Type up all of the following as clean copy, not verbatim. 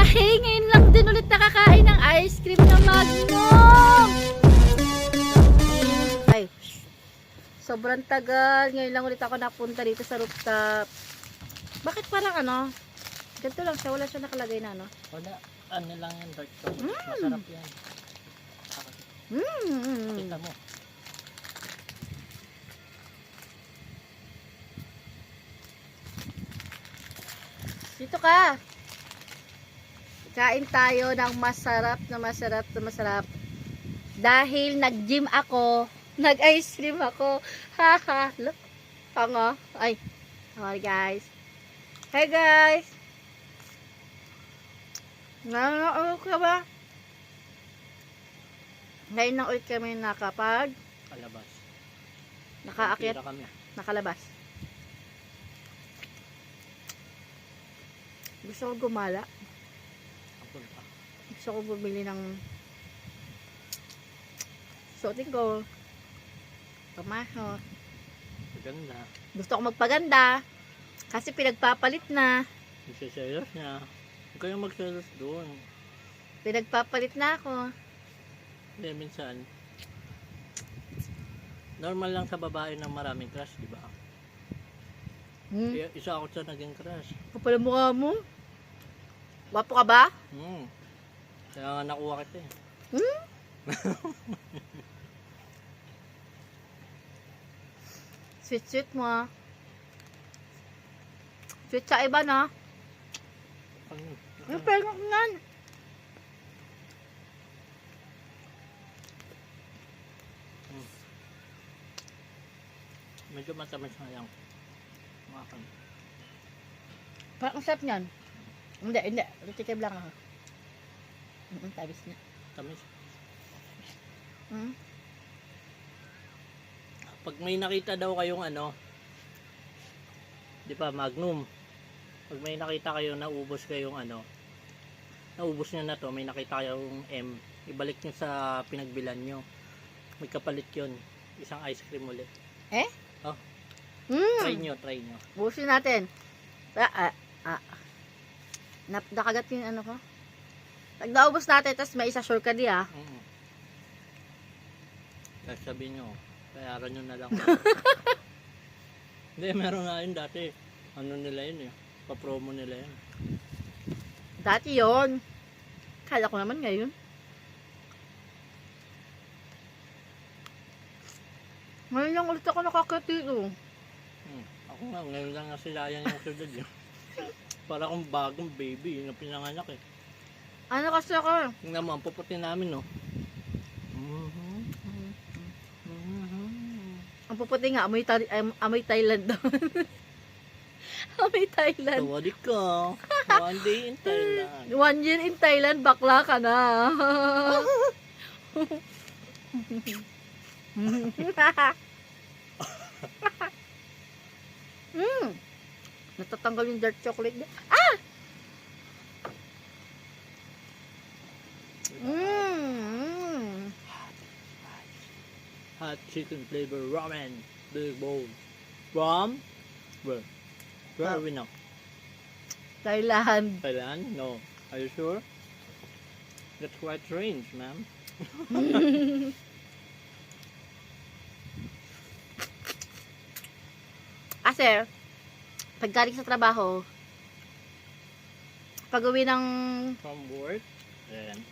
Ay, ngayon lang din ulit nakakain ng ice cream na Magnum. Ay, sobrang tagal. Ngayon lang ulit ako napunta dito sa rooftop. Bakit parang ano? Ganito lang siya. Wala siya nakalagay na ano? Wala. Ano lang yan, dark chocolate. Masarap yan. Kita mo. Dito ka. Kain tayo ng masarap na masarap na masarap. Dahil nag-gym ako, nag-ice cream ako. Haha. Look. Tanga. Ay. Sorry guys. Hey guys. Nanonood ka ba? Ngayon na ulit kami nakapag Kalabas. nakaakyat, Tira kami. nakalabas. Gusto ko gumala. Apol pa. Gusto ko bumili ng suotin ko. Pamahot. Maganda. Gusto ko magpaganda. Kasi pinagpapalit na. Magsiselos niya. Huwag kayong magselos doon. Pinagpapalit na ako. Hindi, minsan. Normal lang sa babae ng maraming crush, di ba? Isa ako sa naging crush. Kapal ang mukha mo. Wapo ka ba? Kaya nga nakuha kita eh. Sweet mo ah. Sweet sa iba na. Yung pera ko yan. Medyo matamis na lang. Makan. Parang sarap niyan. Hindi. Rutikim lang ako. Tabis niya. Tamis. Pag may nakita daw kayong ano, di ba, Magnum. Pag may nakita kayo naubos kayong ano, naubos nyo na to, may nakita kayong M, ibalik nyo sa pinagbilan nyo. May kapalit yun. Isang ice cream ulit. Eh? Oh. Try nyo. Busin natin. Nakagat yung ano ko. Pag naubos natin, tapos may isa sure ka di ah. Tapos sabihin nyo, bayaran nyo na lang. Hindi, meron nga yun dati. Ano nila yun eh. Pa-promo nila yun. Dati yon. Kala ko naman ngayon. Ngayon lang ulit ako nakakit dito. Ako nga, ngayon lang nga sila yan yung sudad yun. Para akong bagong baby na pinanganak eh. Ano kasi ako? Tingnan mo, ang puputi namin no. Ang puputi nga, amoy Thailand daw. Amoy Thailand. Tawadi ka. One day in Thailand. 1 year in Thailand, bakla ka na. Natatanggal yung dark chocolate niya. Ah! Hot chicken flavor ramen. Big bowl. From? Where? Where are we now? Thailand. Thailand? No. Are you sure? That's quite strange, ma'am. Kasi, pag galing sa trabaho, pag uwi ng From work? And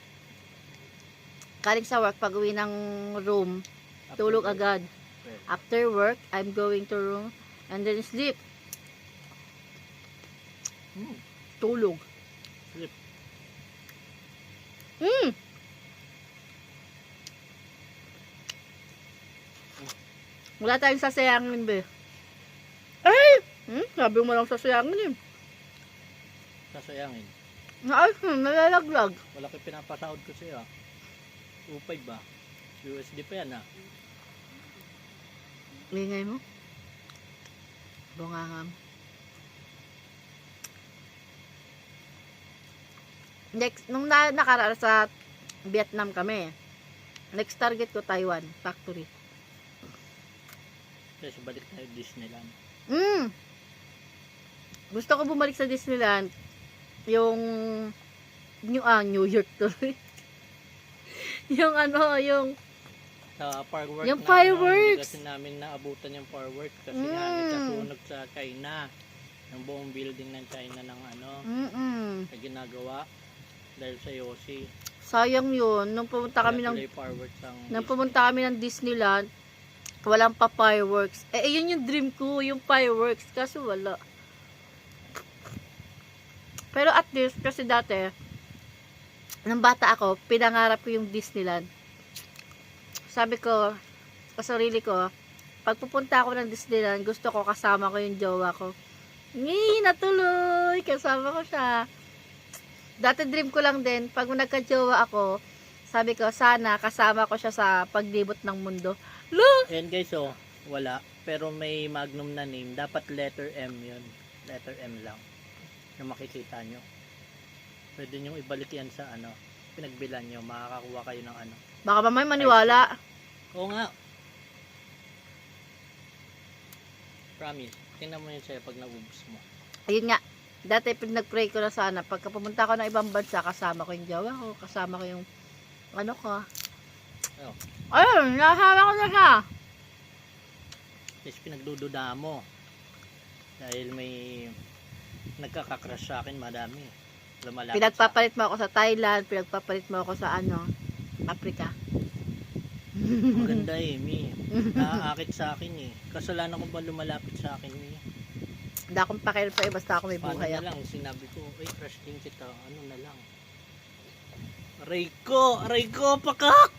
galing sa work, pag uwi ng room, tulog agad. After work, I'm going to room and then sleep. Tulog. Sleep. Wala tayong sasayangin, be. Ay! Sabi mo lang sasayangin, eh. Sasayangin. Nalalaglag. Wala kayo pinapasahod ko sa'yo ah. Upay ba? USD pa yan ah. Lingay mo. Bungangam. Next, nung nakaraan sa Vietnam kami, next target ko Taiwan factory. Kasi balik tayo Disneyland. Gusto ko bumalik sa Disneyland yung New York to. Yung ano, yung Sa firework Yung na fireworks. hindi kasi namin naabutan yung fireworks kasi nga nagkasunog sa China. Yung buong building ng China ng ano, na ginagawa dahil sa Yossi. sayang yun. Nung pumunta kami ng fireworks ang Nung pumunta kami ng Disneyland, walang pa fireworks. Yun yung dream ko, yung fireworks. Kaso wala. Pero at least, kasi dati, nung bata ako, pinangarap ko yung Disneyland. Sabi ko, sa sarili ko, pag pupunta ako ng Disneyland, gusto ko kasama ko yung jowa ko. Natuloy! Kasama ko siya. Dati dream ko lang din, pag nagka-jowa ako, sabi ko, sana kasama ko siya sa paglibot ng mundo. Ayan guys, oh, wala. Pero may Magnum na name. Dapat letter M yun. Letter M lang. Yung makikita nyo. Pwede nyo ibalik yan sa ano, pinagbilan nyo. Makakakuha kayo ng ano. Baka mamay maniwala. Oo nga. Promise. Tingnan mo yun sa'yo pag naubos mo. Ayun nga. Dati nag-pray ko na sana, pagka pumunta ako ng ibang bansa, kasama ko yung jowa ko, kasama ko yung ano ko. Oh. Ayun, nasama ko na siya. Tapos pinagdududa mo. Dahil may nagkakakrush sa akin, madami. Lumalapit Pinagpapalit mo ako sa Thailand, pinagpapalit mo ako sa ano, Africa. Maganda eh, Mi. Naaakit sa akin eh. Kasalanan ko ba lumalapit sa akin, Mi? Hindi akong pakialam pa basta ako may Paano buhay na ako. lang, sinabi ko, ay, crush din kita. Ano na lang. Aray ko, pakak!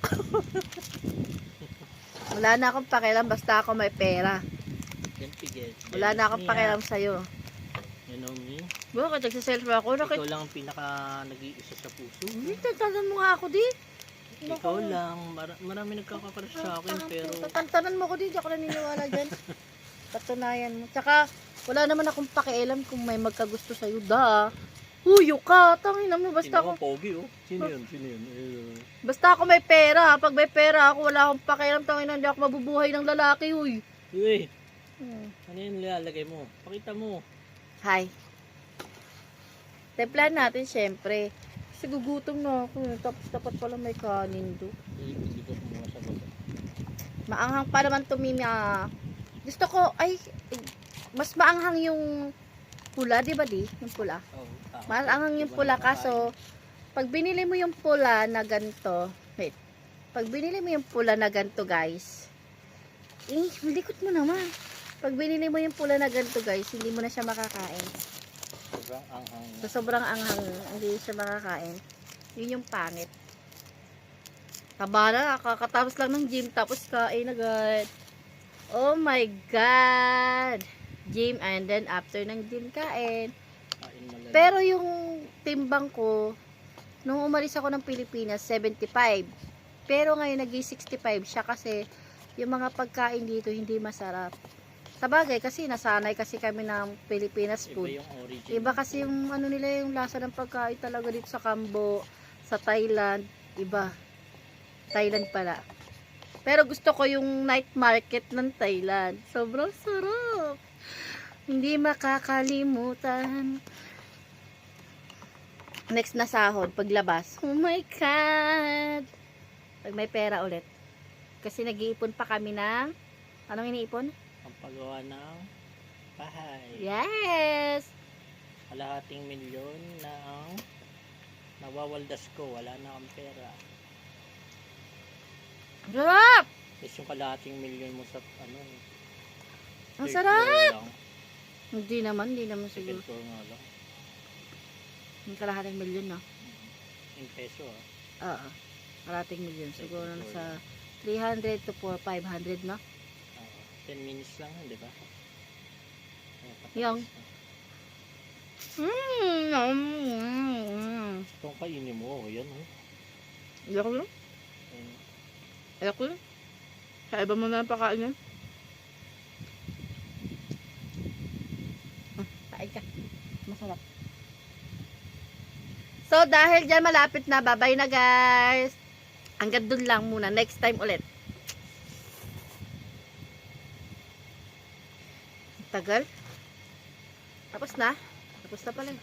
Wala na akong pakialam basta ako may pera. Yan, pigil. Wala na akong pakialam sa'yo. You know me? Bakit nagsiselfie ako? Ikaw lang ang pinaka nag-iisa sa puso. Hindi, tatantan mo nga ako di. Ikaw lang. Marami nagkakakrush sa akin, pero Tatantanan mo ko di, di ako naniniwala dyan. Patunayan mo. Tsaka, wala naman akong pakialam kung may magkagusto sa'yo. Huyo ka, tangin na mo. Basta ako, pogi oh. Sino yun? basta ako may pera. Pag may pera ako, wala akong pakialam. Tangin na, hindi ako mabubuhay ng lalaki, huy. Uy, ano yun nilalagay mo? Pakita mo. Hi. Templan natin, syempre. Kasi gugutom na ako. Tapos dapat pala may kanin do. Hindi ko kumuha sa baba. Maanghang pa naman to, Mimi. Gusto ko, mas maanghang yung pula, di ba di? Yung pula. Maanghang yung pula, kaso, pag binili mo yung pula na ganito, pag binili mo yung pula na ganito, guys, malikot mo naman. Pag binili mo yung pula na ganito, guys, hindi mo na siya makakain. Sobrang anghang na. Sa sobrang anghang, hindi siya makakain. Yun yung pangit. Taba na, kakatapos lang ng gym, tapos kain agad. Oh my God! Gym, and then after ng gym, kain. Kain mo lang. Pero yung timbang ko, nung umalis ako ng Pilipinas, 75. Pero ngayon, naging 65 siya kasi yung mga pagkain dito hindi masarap. Sabagay, kasi nasanay kasi kami ng Pilipinas Iba food. yung origin. Iba kasi yung ano nila, yung lasa ng pagkain talaga dito sa Cambo, sa Thailand, iba. Thailand pala. Pero gusto ko yung night market ng Thailand. Sobrang sarap. Hindi makakalimutan. Next na sahod, paglabas. Oh my God! Pag may pera ulit. Kasi nag-iipon pa kami ng, anong iniipon? Ang paggawa ng bahay. Yes! Kalahating milyon na ang nawawaldas ko. Wala na akong pera. Sarap! Is yung kalahating milyon mo sa ano. Ang third sarap! floor lang. Hindi naman siguro. Second floor nga lang. Yung kalahating milyon, no? In peso ah. Oo. Kalahating milyon. Siguro nasa 300 to 500, no? 10 minutes lang, di ba? Yung. Itong kainin mo, yan oh. Ayoko yun. Ayun. Ayoko yun. Sa iba mo na lang pakain yan. Kain ka. Masarap. So, dahil dyan malapit na, bye-bye na guys. Hanggang dun lang muna. Next time ulit. Tagal. Tapos na. Tapos na pala.